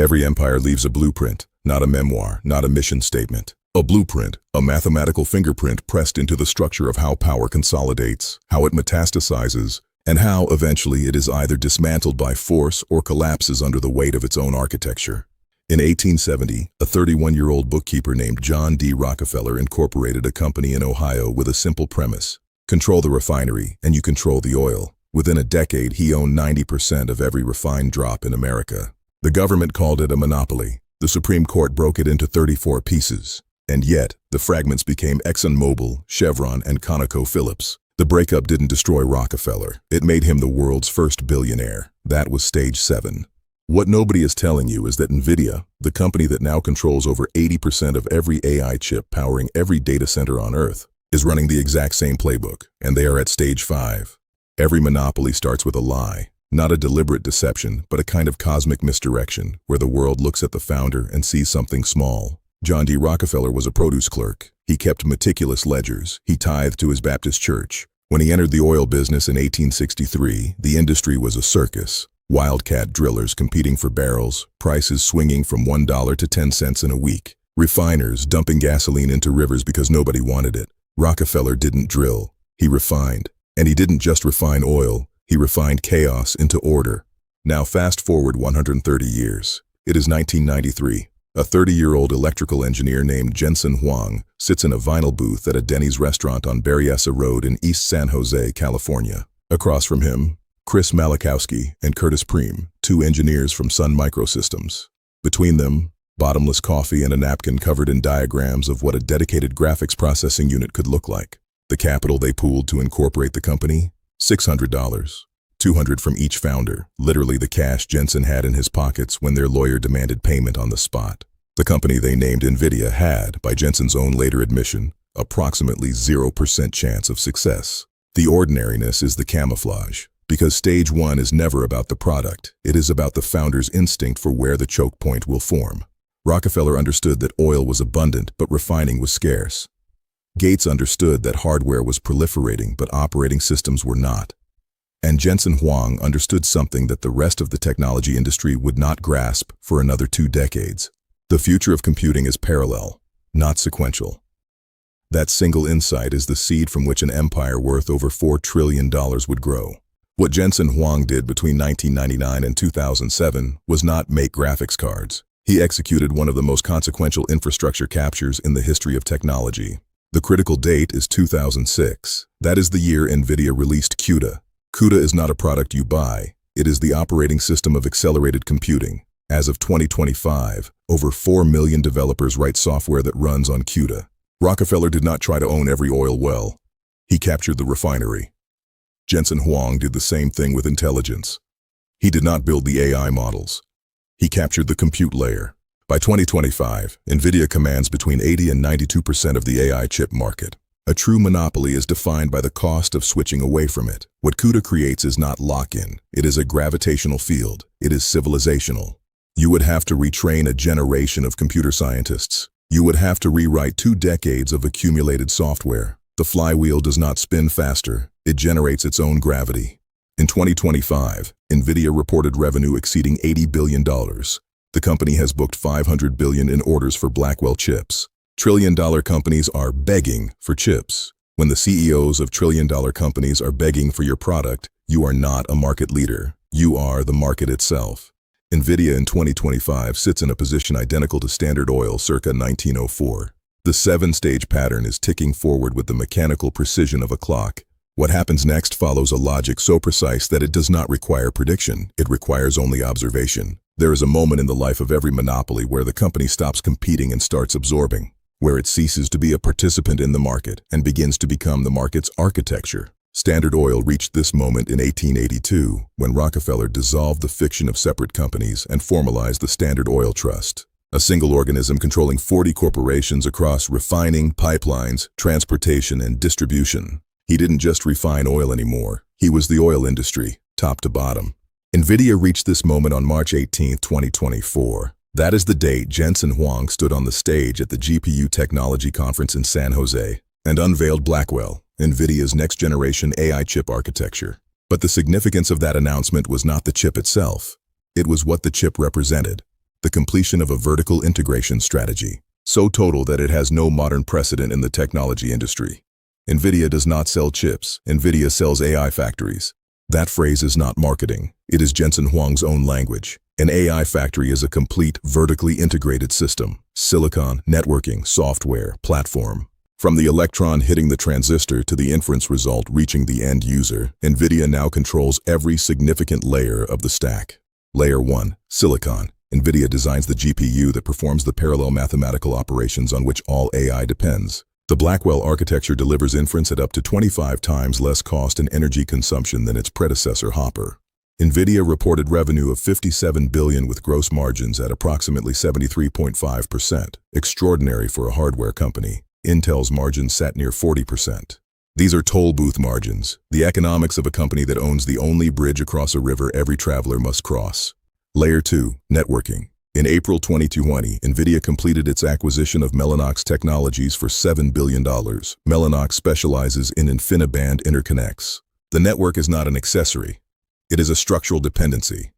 Every empire leaves a blueprint, not a memoir, not a mission statement. A blueprint, a mathematical fingerprint pressed into the structure of how power consolidates, how it metastasizes, and how, eventually, it is either dismantled by force or collapses under the weight of its own architecture. In 1870, a 31-year-old bookkeeper named John D. Rockefeller incorporated a company in Ohio with a simple premise: control the refinery, and you control the oil. Within a decade, he owned 90% of every refined drop in America. The government called it a monopoly. The Supreme Court broke it into 34 pieces. And yet, the fragments became ExxonMobil, Chevron, and ConocoPhillips. The breakup didn't destroy Rockefeller. It made him the world's first billionaire. That was stage 7. What nobody is telling you is that Nvidia, the company that now controls over 80% of every AI chip powering every data center on Earth, is running the exact same playbook, and they are at stage 5. Every monopoly starts with a lie, not a deliberate deception, but a kind of cosmic misdirection, where the world looks at the founder and sees something small. John D. Rockefeller was a produce clerk. He kept meticulous ledgers. He tithed to his Baptist church. When he entered the oil business in 1863, the industry was a circus. Wildcat drillers competing for barrels, prices swinging from $1 to 10 cents in a week. Refiners dumping gasoline into rivers because nobody wanted it. Rockefeller didn't drill. He refined. And he didn't just refine oil. He refined chaos into order. Now fast forward 130 years. It is 1993. A 30-year-old electrical engineer named Jensen Huang sits in a vinyl booth at a Denny's restaurant on Berryessa Road in East San Jose, California. Across from him, Chris Malachowski and Curtis Preem, 2 engineers from Sun Microsystems. Between them, bottomless coffee and a napkin covered in diagrams of what a dedicated graphics processing unit could look like. The capital they pooled to incorporate the company? $600. $200 from each founder, literally the cash Jensen had in his pockets when their lawyer demanded payment on the spot. The company they named Nvidia had, by Jensen's own later admission, approximately 0% chance of success. The ordinariness is the camouflage, because stage 1 is never about the product. It is about the founder's instinct for where the choke point will form. Rockefeller understood that oil was abundant, but refining was scarce. Gates understood that hardware was proliferating, but operating systems were not. And Jensen Huang understood something that the rest of the technology industry would not grasp for another 2 decades. The future of computing is parallel, not sequential. That single insight is the seed from which an empire worth over $4 trillion would grow. What Jensen Huang did between 1999 and 2007 was not make graphics cards. He executed one of the most consequential infrastructure captures in the history of technology. The critical date is 2006. That is the year Nvidia released CUDA. CUDA is not a product you buy. It is the operating system of accelerated computing. As of 2025, over 4 million developers write software that runs on CUDA. Rockefeller did not try to own every oil well. He captured the refinery. Jensen Huang did the same thing with intelligence. He did not build the AI models. He captured the compute layer. By 2025, Nvidia commands between 80 and 92% of the AI chip market. A true monopoly is defined by the cost of switching away from it. What CUDA creates is not lock-in. It is a gravitational field. It is civilizational. You would have to retrain a generation of computer scientists. You would have to rewrite 2 decades of accumulated software. The flywheel does not spin faster. It generates its own gravity. In 2025, Nvidia reported revenue exceeding $80 billion. The company has booked $500 billion in orders for Blackwell chips. Trillion-dollar companies are begging for chips. When the CEOs of trillion-dollar companies are begging for your product, you are not a market leader. You are the market itself. Nvidia in 2025 sits in a position identical to Standard Oil circa 1904. The 7-stage pattern is ticking forward with the mechanical precision of a clock. What happens next follows a logic so precise that it does not require prediction. It requires only observation. There is a moment in the life of every monopoly where the company stops competing and starts absorbing, where it ceases to be a participant in the market and begins to become the market's architecture. Standard Oil reached this moment in 1882, when Rockefeller dissolved the fiction of separate companies and formalized the Standard Oil Trust, a single organism controlling 40 corporations across refining, pipelines, transportation, and distribution. He didn't just refine oil anymore. He was the oil industry, top to bottom. Nvidia reached this moment on March 18, 2024. That is the date Jensen Huang stood on the stage at the GPU Technology Conference in San Jose and unveiled Blackwell, Nvidia's next-generation AI chip architecture. But the significance of that announcement was not the chip itself. It was what the chip represented. the completion of a vertical integration strategy, so total that it has no modern precedent in the technology industry. Nvidia does not sell chips, Nvidia sells AI factories. That phrase is not marketing, it is Jensen Huang's own language. An AI factory is a complete, vertically integrated system. Silicon, networking, software, platform. From the electron hitting the transistor to the inference result reaching the end user, Nvidia now controls every significant layer of the stack. Layer 1, Silicon. Nvidia designs the GPU that performs the parallel mathematical operations on which all AI depends. The Blackwell architecture delivers inference at up to 25 times less cost and energy consumption than its predecessor Hopper. Nvidia reported revenue of $57 billion with gross margins at approximately 73.5%, extraordinary for a hardware company. Intel's margins sat near 40%. These are toll booth margins, the economics of a company that owns the only bridge across a river every traveler must cross. Layer 2, Networking. In April 2020, Nvidia completed its acquisition of Mellanox Technologies for $7 billion. Mellanox specializes in InfiniBand interconnects. The network is not an accessory. It is a structural dependency.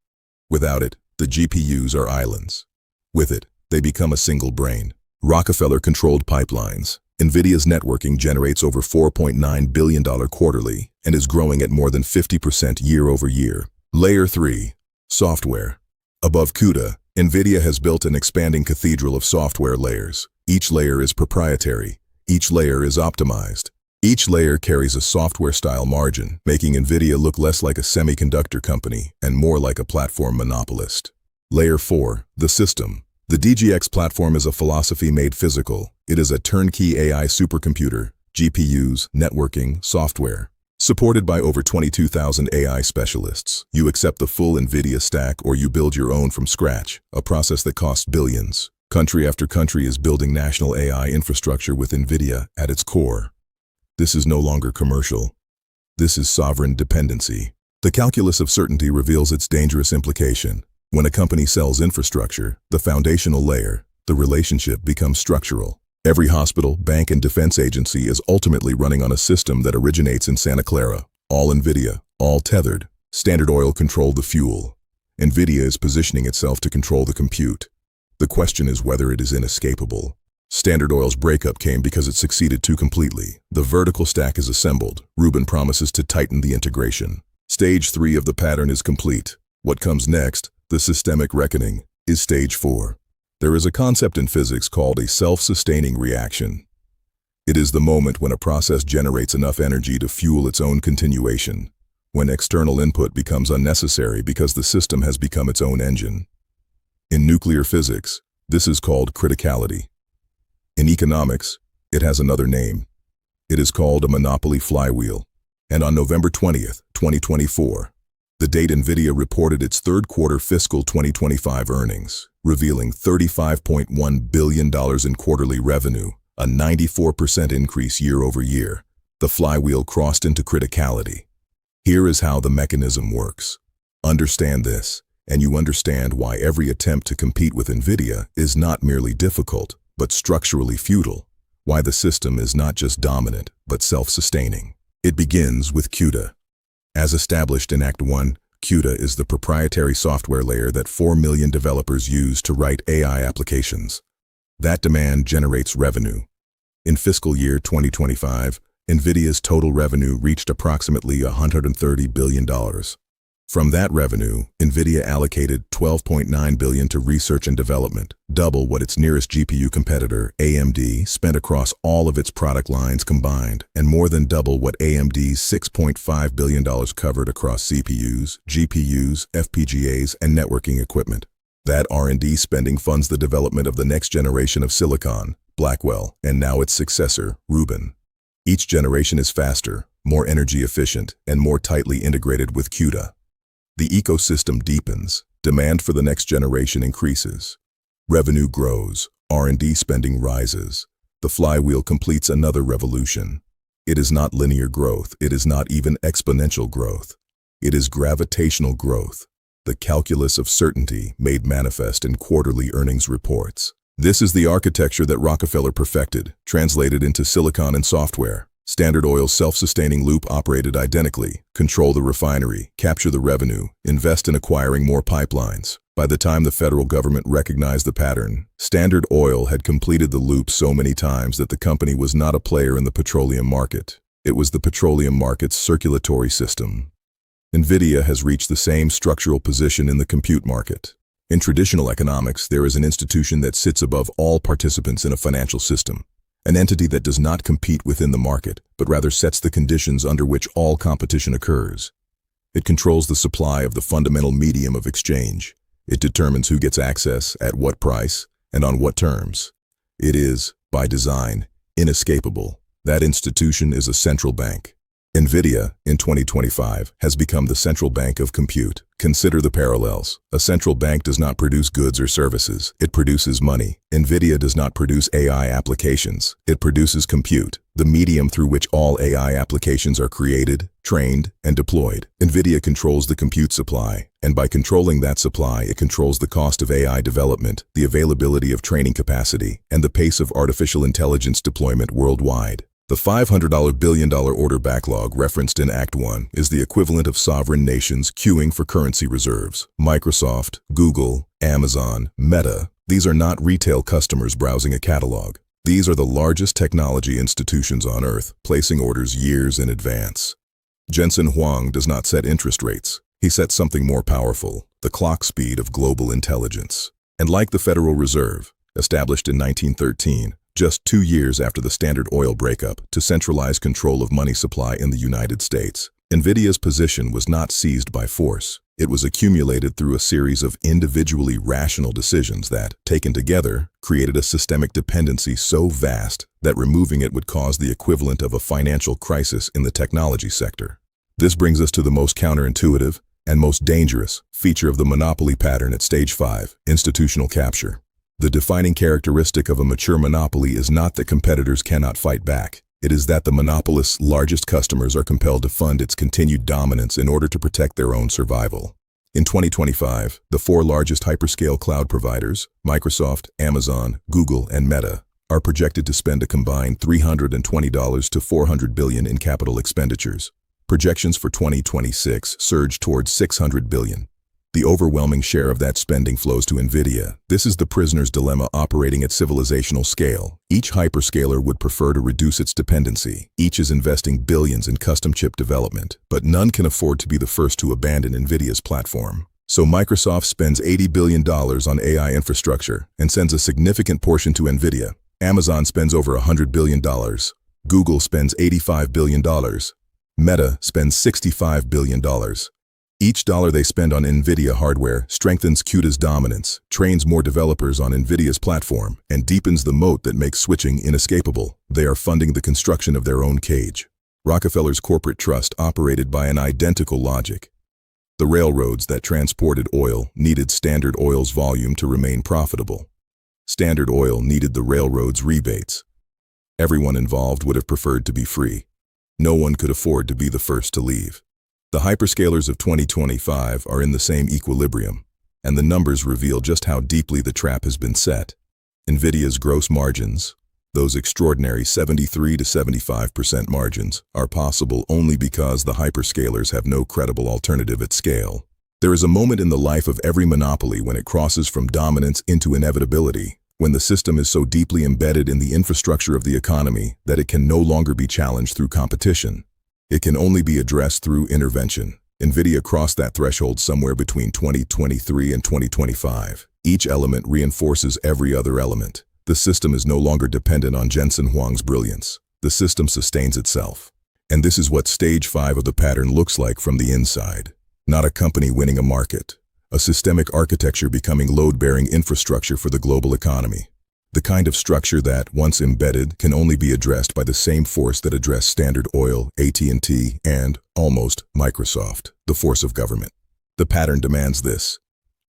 Without it, the GPUs are islands. With it, they become a single brain. Rockefeller-controlled pipelines. Nvidia's networking generates over $4.9 billion quarterly and is growing at more than 50% year over year. Layer 3, Software. Above CUDA, Nvidia has built an expanding cathedral of software layers. Each layer is proprietary. Each layer is optimized. Each layer carries a software-style margin, making Nvidia look less like a semiconductor company and more like a platform monopolist. Layer 4, the system. The DGX platform is a philosophy made physical. It is a turnkey AI supercomputer, GPUs, networking, software. Supported by over 22,000 AI specialists, you accept the full Nvidia stack or you build your own from scratch, a process that costs billions. Country after country is building national AI infrastructure with Nvidia at its core. This is no longer commercial. This is sovereign dependency. The calculus of certainty reveals its dangerous implication. When a company sells infrastructure, the foundational layer, the relationship becomes structural. Every hospital, bank, and defense agency is ultimately running on a system that originates in Santa Clara. All Nvidia, all tethered. Standard Oil controlled the fuel. Nvidia is positioning itself to control the compute. The question is whether it is inescapable. Standard Oil's breakup came because it succeeded too completely. The vertical stack is assembled. Rubin promises to tighten the integration. Stage 3 of the pattern is complete. What comes next, the systemic reckoning, is stage 4. There is a concept in physics called a self-sustaining reaction. It is the moment when a process generates enough energy to fuel its own continuation, when external input becomes unnecessary because the system has become its own engine. In nuclear physics, this is called criticality. In economics, it has another name. It is called a monopoly flywheel. And on November 20th, 2024, the date Nvidia reported its third quarter fiscal 2025 earnings, revealing $35.1 billion in quarterly revenue, a 94% increase year over year. The flywheel crossed into criticality. Here is how the mechanism works. Understand this, and you understand why every attempt to compete with Nvidia is not merely difficult, but structurally futile, why the system is not just dominant, but self-sustaining. It begins with CUDA. As established in Act 1, CUDA is the proprietary software layer that 4 million developers use to write AI applications. That demand generates revenue. In fiscal year 2025, Nvidia's total revenue reached approximately $130 billion. From that revenue, Nvidia allocated $12.9 billion to research and development, double what its nearest GPU competitor, AMD, spent across all of its product lines combined, and more than double what AMD's $6.5 billion covered across CPUs, GPUs, FPGAs, and networking equipment. That R&D spending funds the development of the next generation of silicon, Blackwell, and now its successor, Rubin. Each generation is faster, more energy efficient, and more tightly integrated with CUDA. The ecosystem deepens, demand for the next generation increases. Revenue grows, R&D spending rises. The flywheel completes another revolution. It is not linear growth, it is not even exponential growth. It is gravitational growth, the calculus of certainty made manifest in quarterly earnings reports. This is the architecture that Rockefeller perfected, translated into silicon and software. Standard Oil's self-sustaining loop operated identically: control the refinery, capture the revenue, invest in acquiring more pipelines. By the time the federal government recognized the pattern, Standard Oil had completed the loop so many times that the company was not a player in the petroleum market. It was the petroleum market's circulatory system. Nvidia has reached the same structural position in the compute market. In traditional economics, there is an institution that sits above all participants in a financial system. An entity that does not compete within the market, but rather sets the conditions under which all competition occurs. It controls the supply of the fundamental medium of exchange. It determines who gets access, at what price, and on what terms. It is, by design, inescapable. That institution is a central bank. Nvidia, in 2025, has become the central bank of compute. Consider the parallels. A central bank does not produce goods or services. It produces money. Nvidia does not produce AI applications. It produces compute, the medium through which all AI applications are created, trained, and deployed. Nvidia controls the compute supply, and by controlling that supply, it controls the cost of AI development, the availability of training capacity, and the pace of artificial intelligence deployment worldwide. The $500 billion order backlog referenced in Act 1 is the equivalent of sovereign nations queuing for currency reserves. Microsoft, Google, Amazon, Meta, these are not retail customers browsing a catalog. These are the largest technology institutions on Earth, placing orders years in advance. Jensen Huang does not set interest rates. He sets something more powerful: the clock speed of global intelligence. And like the Federal Reserve, established in 1913, just 2 years after the Standard Oil breakup, to centralize control of money supply in the United States, Nvidia's position was not seized by force. It was accumulated through a series of individually rational decisions that, taken together, created a systemic dependency so vast that removing it would cause the equivalent of a financial crisis in the technology sector. This brings us to the most counterintuitive and most dangerous feature of the monopoly pattern at Stage 5, institutional capture. The defining characteristic of a mature monopoly is not that competitors cannot fight back. It is that the monopolist's largest customers are compelled to fund its continued dominance in order to protect their own survival. In 2025, the 4 largest hyperscale cloud providers, Microsoft, Amazon, Google, and Meta, are projected to spend a combined $320 to $400 billion in capital expenditures. Projections for 2026 surge towards $600 billion. The overwhelming share of that spending flows to Nvidia. This is the prisoner's dilemma operating at civilizational scale. Each hyperscaler would prefer to reduce its dependency. Each is investing billions in custom chip development, but none can afford to be the first to abandon Nvidia's platform. So Microsoft spends $80 billion on AI infrastructure and sends a significant portion to Nvidia. Amazon spends over $100 billion. Google spends $85 billion. Meta spends $65 billion. Each dollar they spend on Nvidia hardware strengthens CUDA's dominance, trains more developers on Nvidia's platform, and deepens the moat that makes switching inescapable. They are funding the construction of their own cage. Rockefeller's corporate trust operated by an identical logic. The railroads that transported oil needed Standard Oil's volume to remain profitable. Standard Oil needed the railroad's rebates. Everyone involved would have preferred to be free. No one could afford to be the first to leave. The hyperscalers of 2025 are in the same equilibrium, and the numbers reveal just how deeply the trap has been set. Nvidia's gross margins, those extraordinary 73 to 75% margins, are possible only because the hyperscalers have no credible alternative at scale. There is a moment in the life of every monopoly when it crosses from dominance into inevitability, when the system is so deeply embedded in the infrastructure of the economy that it can no longer be challenged through competition. It can only be addressed through intervention. Nvidia crossed that threshold somewhere between 2023 and 2025. Each element reinforces every other element. The system is no longer dependent on Jensen Huang's brilliance. The system sustains itself. And this is what Stage 5 of the pattern looks like from the inside. Not a company winning a market. A systemic architecture becoming load-bearing infrastructure for the global economy. The kind of structure that, once embedded, can only be addressed by the same force that addressed Standard Oil, AT&T, and, almost, Microsoft, the force of government. The pattern demands this.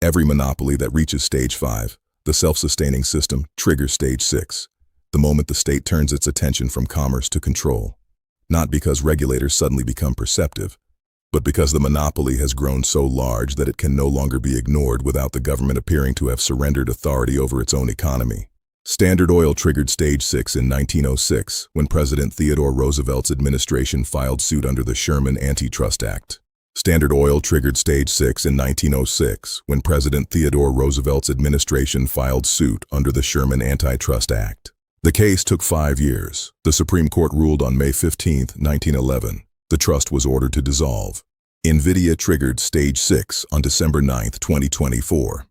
Every monopoly that reaches Stage 5, the self-sustaining system, triggers Stage 6, the moment the state turns its attention from commerce to control. Not because regulators suddenly become perceptive, but because the monopoly has grown so large that it can no longer be ignored without the government appearing to have surrendered authority over its own economy. Standard Oil triggered Stage 6 in 1906 when President Theodore Roosevelt's administration filed suit under the Sherman Antitrust Act. Standard Oil triggered Stage 6 in 1906 when President Theodore Roosevelt's administration filed suit under the Sherman Antitrust Act. The case took 5 years. The Supreme Court ruled on May 15, 1911. The trust was ordered to dissolve. Nvidia triggered Stage 6 on December 9, 2024.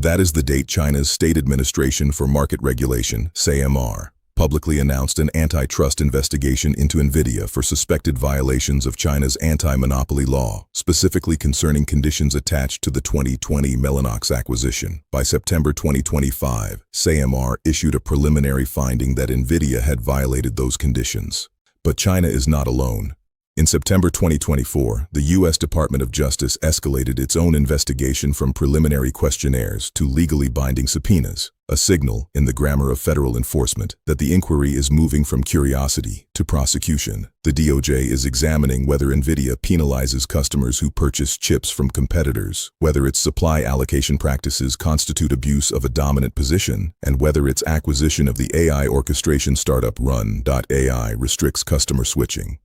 That is the date China's State Administration for Market Regulation, SAMR, publicly announced an antitrust investigation into Nvidia for suspected violations of China's anti-monopoly law, specifically concerning conditions attached to the 2020 Mellanox acquisition. By September 2025, SAMR issued a preliminary finding that Nvidia had violated those conditions. But China is not alone. In September 2024, the U.S. Department of Justice escalated its own investigation from preliminary questionnaires to legally binding subpoenas, a signal, in the grammar of federal enforcement, that the inquiry is moving from curiosity to prosecution. The DOJ is examining whether Nvidia penalizes customers who purchase chips from competitors, whether its supply allocation practices constitute abuse of a dominant position, and whether its acquisition of the AI orchestration startup Run.ai restricts customer switching.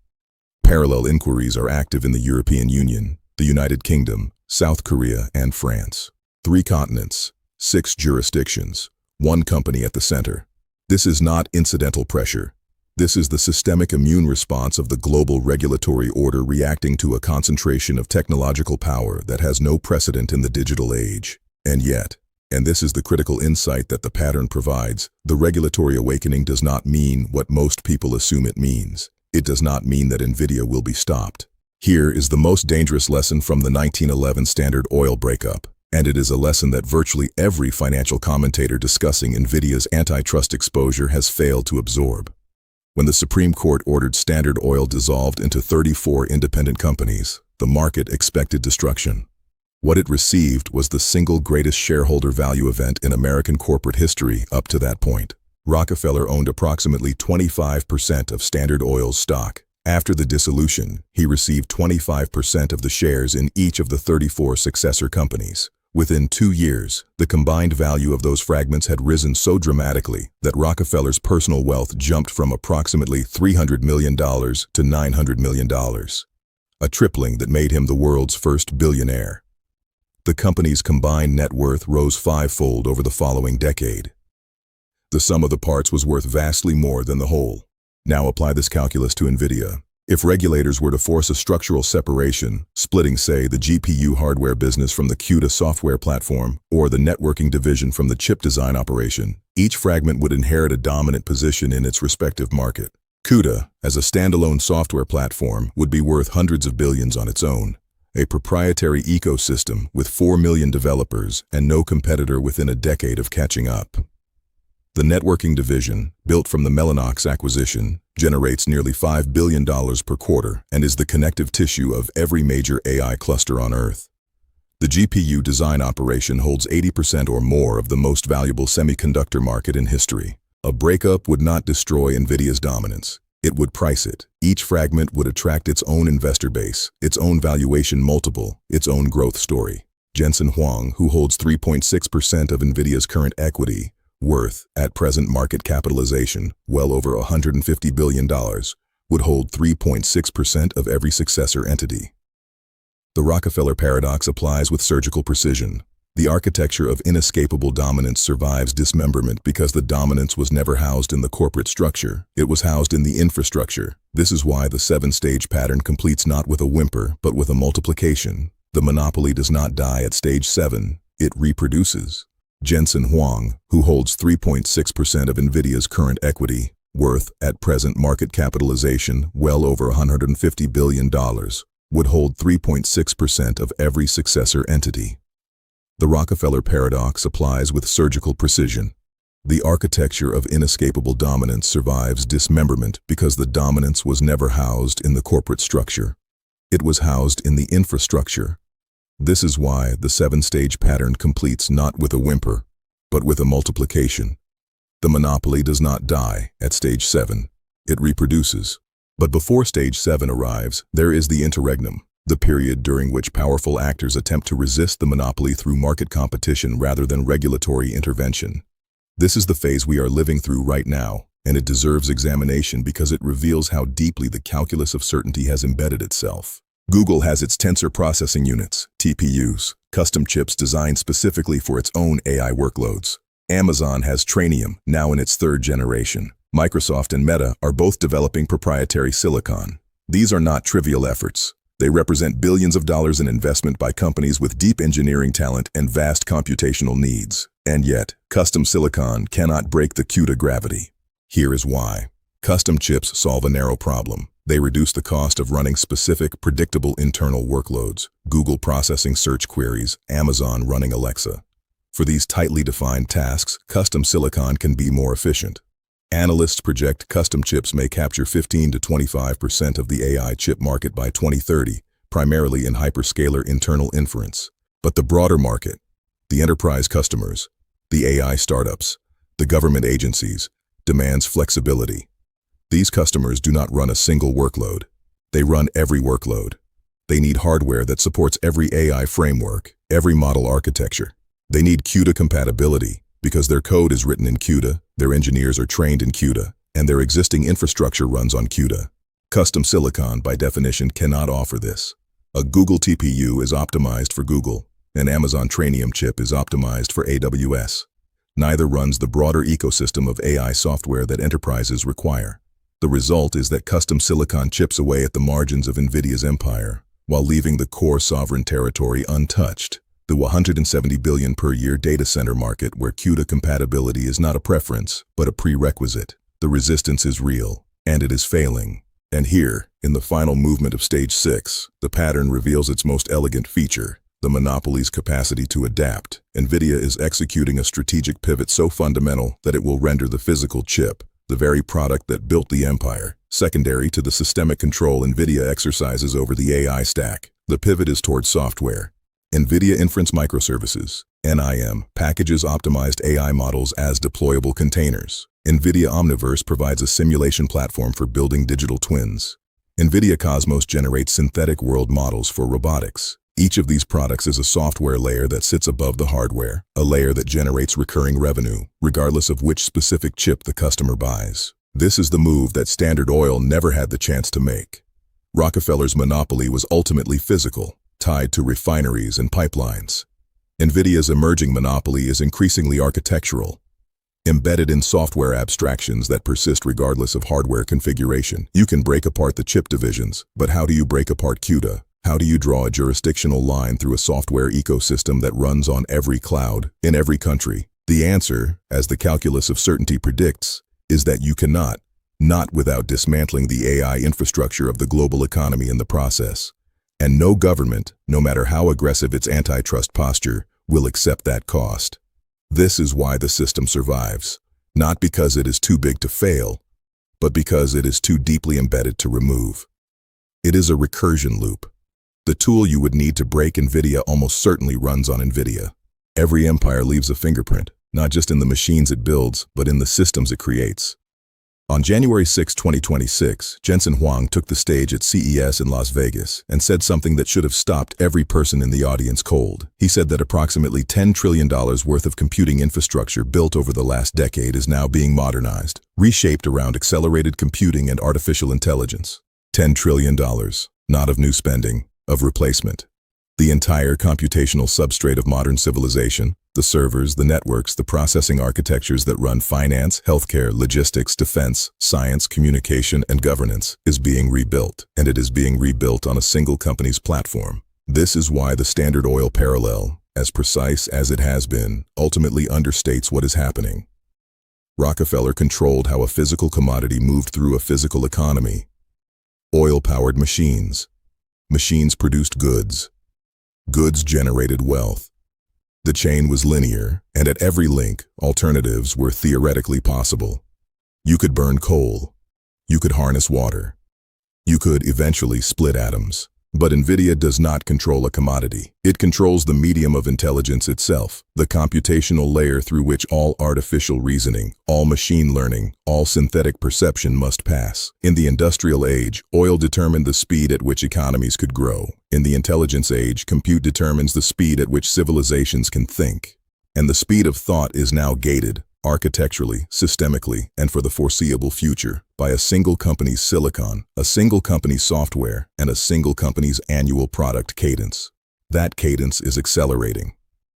Parallel inquiries are active in the European Union, the United Kingdom, South Korea, and France. 3 continents, 6 jurisdictions, 1 company at the center. This is not incidental pressure. This is the systemic immune response of the global regulatory order reacting to a concentration of technological power that has no precedent in the digital age. And yet, and this is the critical insight that the pattern provides, the regulatory awakening does not mean what most people assume it means. It does not mean that Nvidia will be stopped. Here is the most dangerous lesson from the 1911 Standard Oil breakup, and it is a lesson that virtually every financial commentator discussing Nvidia's antitrust exposure has failed to absorb. When the Supreme Court ordered Standard Oil dissolved into 34 independent companies, the market expected destruction. What it received was the single greatest shareholder value event in American corporate history up to that point. Rockefeller owned approximately 25% of Standard Oil's stock. After the dissolution, he received 25% of the shares in each of the 34 successor companies. Within 2 years, the combined value of those fragments had risen so dramatically that Rockefeller's personal wealth jumped from approximately $300 million to $900 million, a tripling that made him the world's first billionaire. The company's combined net worth rose 5-fold over the following decade. The sum of the parts was worth vastly more than the whole. Now apply this calculus to Nvidia. If regulators were to force a structural separation, splitting, say, the GPU hardware business from the CUDA software platform, or the networking division from the chip design operation, each fragment would inherit a dominant position in its respective market. CUDA, as a standalone software platform, would be worth hundreds of billions on its own, a proprietary ecosystem with 4 million developers and no competitor within a decade of catching up. The networking division, built from the Mellanox acquisition, generates nearly $5 billion per quarter and is the connective tissue of every major AI cluster on Earth. The GPU design operation holds 80% or more of the most valuable semiconductor market in history. A breakup would not destroy Nvidia's dominance. It would price it. Each fragment would attract its own investor base, its own valuation multiple, its own growth story. Jensen Huang, who holds 3.6% of Nvidia's current equity, worth, at present market capitalization, well over $150 billion, would hold 3.6% of every successor entity. The Rockefeller paradox applies with surgical precision. The architecture of inescapable dominance survives dismemberment because the dominance was never housed in the corporate structure, it was housed in the infrastructure. This is why the 7-stage pattern completes not with a whimper, but with a multiplication. The monopoly does not die at stage 7, it reproduces. Jensen Huang, who holds 3.6% of Nvidia's current equity, worth, at present market capitalization, well over $150 billion, would hold 3.6% of every successor entity. The Rockefeller paradox applies with surgical precision. The architecture of inescapable dominance survives dismemberment because the dominance was never housed in the corporate structure. It was housed in the infrastructure. This is why the 7-stage pattern completes not with a whimper, but with a multiplication. The monopoly does not die at stage 7. It reproduces. But before stage 7 arrives, there is the interregnum, the period during which powerful actors attempt to resist the monopoly through market competition rather than regulatory intervention. This is the phase we are living through right now, and it deserves examination because it reveals how deeply the calculus of certainty has embedded itself. Google has its tensor processing units, TPUs, custom chips designed specifically for its own AI workloads. Amazon has Trainium, now in its third generation. Microsoft and Meta are both developing proprietary silicon. These are not trivial efforts. They represent billions of dollars in investment by companies with deep engineering talent and vast computational needs. And yet, custom silicon cannot break the CUDA gravity. Here is why. Custom chips solve a narrow problem. They reduce the cost of running specific, predictable internal workloads. Google processing search queries, Amazon running Alexa. For these tightly defined tasks, custom silicon can be more efficient. Analysts project custom chips may capture 15 to 25% of the AI chip market by 2030, primarily in hyperscaler internal inference. But the broader market, the enterprise customers, the AI startups, the government agencies, demands flexibility. These customers do not run a single workload. They run every workload. They need hardware that supports every AI framework, every model architecture. They need CUDA compatibility because their code is written in CUDA, their engineers are trained in CUDA, and their existing infrastructure runs on CUDA. Custom silicon, by definition, cannot offer this. A Google TPU is optimized for Google. An Amazon Trainium chip is optimized for AWS. Neither runs the broader ecosystem of AI software that enterprises require. The result is that custom silicon chips away at the margins of Nvidia's empire, while leaving the core sovereign territory untouched. The $170 billion per year data center market where CUDA compatibility is not a preference, but a prerequisite. The resistance is real, and it is failing. And here, in the final movement of stage 6, the pattern reveals its most elegant feature, the monopoly's capacity to adapt. Nvidia is executing a strategic pivot so fundamental that it will render the physical chip, the very product that built the empire, secondary to the systemic control Nvidia exercises over the AI stack. The pivot is towards software. Nvidia Inference Microservices, NIM, packages optimized AI models as deployable containers. Nvidia Omniverse provides a simulation platform for building digital twins. Nvidia Cosmos generates synthetic world models for robotics. Each of these products is a software layer that sits above the hardware, a layer that generates recurring revenue, regardless of which specific chip the customer buys. This is the move that Standard Oil never had the chance to make. Rockefeller's monopoly was ultimately physical, tied to refineries and pipelines. Nvidia's emerging monopoly is increasingly architectural, embedded in software abstractions that persist regardless of hardware configuration. You can break apart the chip divisions, but how do you break apart CUDA? How do you draw a jurisdictional line through a software ecosystem that runs on every cloud, in every country? The answer, as the calculus of certainty predicts, is that you cannot, not without dismantling the AI infrastructure of the global economy in the process. And no government, no matter how aggressive its antitrust posture, will accept that cost. This is why the system survives, not because it is too big to fail, but because it is too deeply embedded to remove. It is a recursion loop. The tool you would need to break Nvidia almost certainly runs on Nvidia. Every empire leaves a fingerprint, not just in the machines it builds, but in the systems it creates. On January 6, 2026, Jensen Huang took the stage at CES in Las Vegas and said something that should have stopped every person in the audience cold. He said that approximately $10 trillion worth of computing infrastructure built over the last decade is now being modernized, reshaped around accelerated computing and artificial intelligence. $10 trillion, not of new spending, of replacement. The entire computational substrate of modern civilization, the servers, the networks, the processing architectures that run finance, healthcare, logistics, defense, science, communication, and governance, is being rebuilt, and it is being rebuilt on a single company's platform. This is why the Standard Oil parallel, as precise as it has been, ultimately understates what is happening. Rockefeller controlled how a physical commodity moved through a physical economy. Oil-powered machines. Machines produced goods. Goods generated wealth. The chain was linear, and at every link, alternatives were theoretically possible. You could burn coal. You could harness water. You could eventually split atoms. But Nvidia does not control a commodity. It controls the medium of intelligence itself, the computational layer through which all artificial reasoning, all machine learning, all synthetic perception must pass. In the industrial age, oil determined the speed at which economies could grow. In the intelligence age, compute determines the speed at which civilizations can think. And the speed of thought is now gated, architecturally, systemically, and for the foreseeable future, by a single company's silicon, a single company's software, and a single company's annual product cadence. That cadence is accelerating.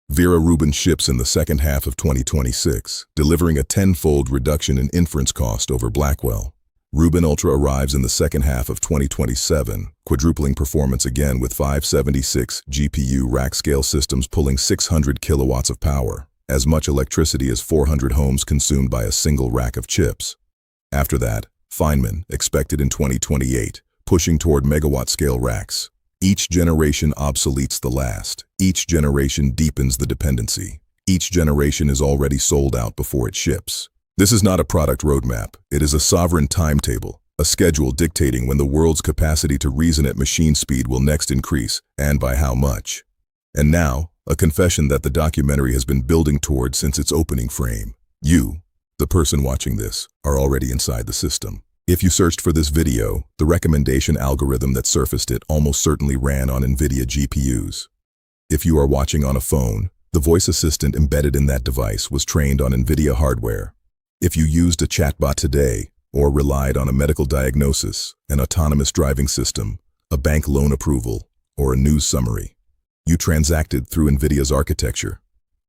Vera Rubin ships in the second half of 2026, delivering a tenfold reduction in inference cost over Blackwell. Rubin Ultra arrives in the second half of 2027, quadrupling performance again with 576 GPU rack-scale systems pulling 600 kilowatts of power, as much electricity as 400 homes consumed by a single rack of chips. After that, Feynman, expected in 2028, pushing toward megawatt-scale racks. Each generation obsoletes the last. Each generation deepens the dependency. Each generation is already sold out before it ships. This is not a product roadmap. It is a sovereign timetable, a schedule dictating when the world's capacity to reason at machine speed will next increase, and by how much. And now, a confession that the documentary has been building toward since its opening frame. You, the person watching this, are already inside the system. If you searched for this video, the recommendation algorithm that surfaced it almost certainly ran on Nvidia GPUs. If you are watching on a phone, the voice assistant embedded in that device was trained on Nvidia hardware. If you used a chatbot today, or relied on a medical diagnosis, an autonomous driving system, a bank loan approval, or a news summary, you transacted through Nvidia's architecture,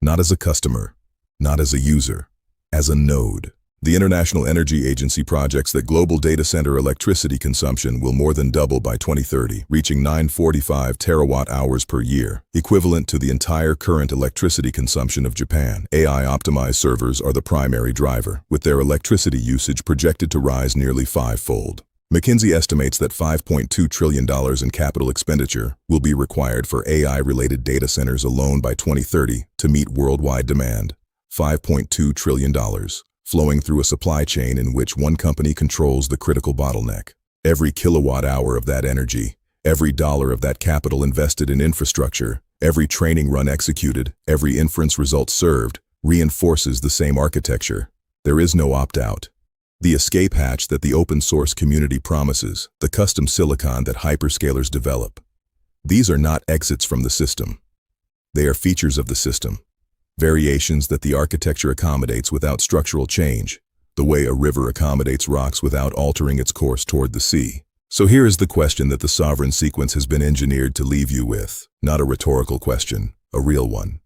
not as a customer, not as a user, as a node. The International Energy Agency projects that global data center electricity consumption will more than double by 2030, reaching 945 terawatt-hours per year, equivalent to the entire current electricity consumption of Japan. AI-optimized servers are the primary driver, with their electricity usage projected to rise nearly five-fold. McKinsey estimates that $5.2 trillion in capital expenditure will be required for AI-related data centers alone by 2030 to meet worldwide demand. $5.2 trillion. Flowing through a supply chain in which one company controls the critical bottleneck. Every kilowatt hour of that energy, every dollar of that capital invested in infrastructure, every training run executed, every inference result served, reinforces the same architecture. There is no opt-out. The escape hatch that the open source community promises, the custom silicon that hyperscalers develop. These are not exits from the system. They are features of the system. Variations that the architecture accommodates without structural change, the way a river accommodates rocks without altering its course toward the sea. So here is the question that the sovereign sequence has been engineered to leave you with, not a rhetorical question, a real one.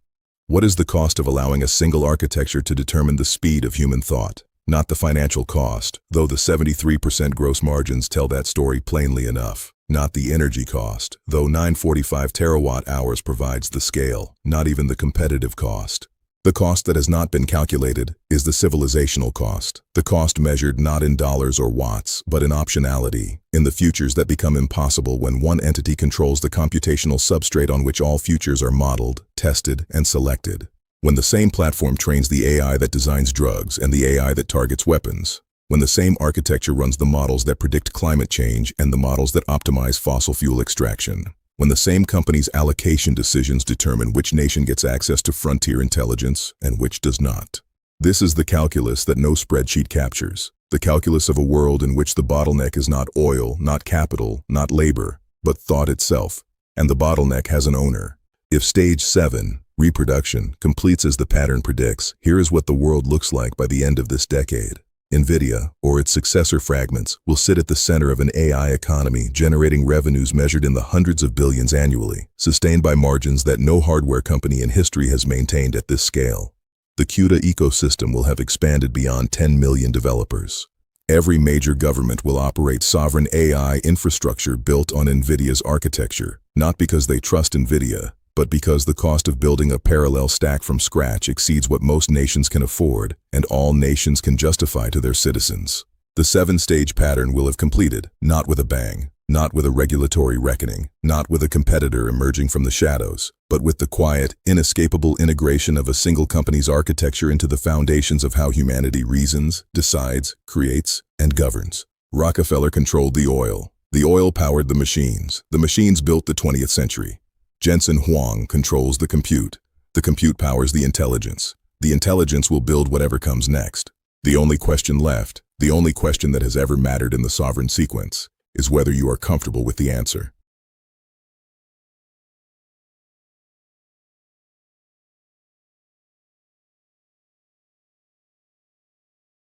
What is the cost of allowing a single architecture to determine the speed of human thought? Not the financial cost, though the 73% gross margins tell that story plainly enough. Not the energy cost, though 945 terawatt-hours provides the scale, not even the competitive cost. The cost that has not been calculated is the civilizational cost, the cost measured not in dollars or watts, but in optionality, in the futures that become impossible when one entity controls the computational substrate on which all futures are modeled, tested, and selected. When the same platform trains the AI that designs drugs and the AI that targets weapons. When the same architecture runs the models that predict climate change and the models that optimize fossil fuel extraction. When the same company's allocation decisions determine which nation gets access to frontier intelligence and which does not. This is the calculus that no spreadsheet captures. The calculus of a world in which the bottleneck is not oil, not capital, not labor, but thought itself. And the bottleneck has an owner. If stage 7, reproduction, completes as the pattern predicts, here is what the world looks like by the end of this decade. Nvidia, or its successor fragments, will sit at the center of an AI economy generating revenues measured in the hundreds of billions annually, sustained by margins that no hardware company in history has maintained at this scale. The CUDA ecosystem will have expanded beyond 10 million developers. Every major government will operate sovereign AI infrastructure built on Nvidia's architecture, not because they trust Nvidia, but because the cost of building a parallel stack from scratch exceeds what most nations can afford and all nations can justify to their citizens. The 7-stage pattern will have completed, not with a bang, not with a regulatory reckoning, not with a competitor emerging from the shadows, but with the quiet, inescapable integration of a single company's architecture into the foundations of how humanity reasons, decides, creates, and governs. Rockefeller controlled the oil. The oil powered the machines. The machines built the 20th century. Jensen Huang controls the compute. The compute powers the intelligence. The intelligence will build whatever comes next. The only question left, the only question that has ever mattered in the sovereign sequence, is whether you are comfortable with the answer.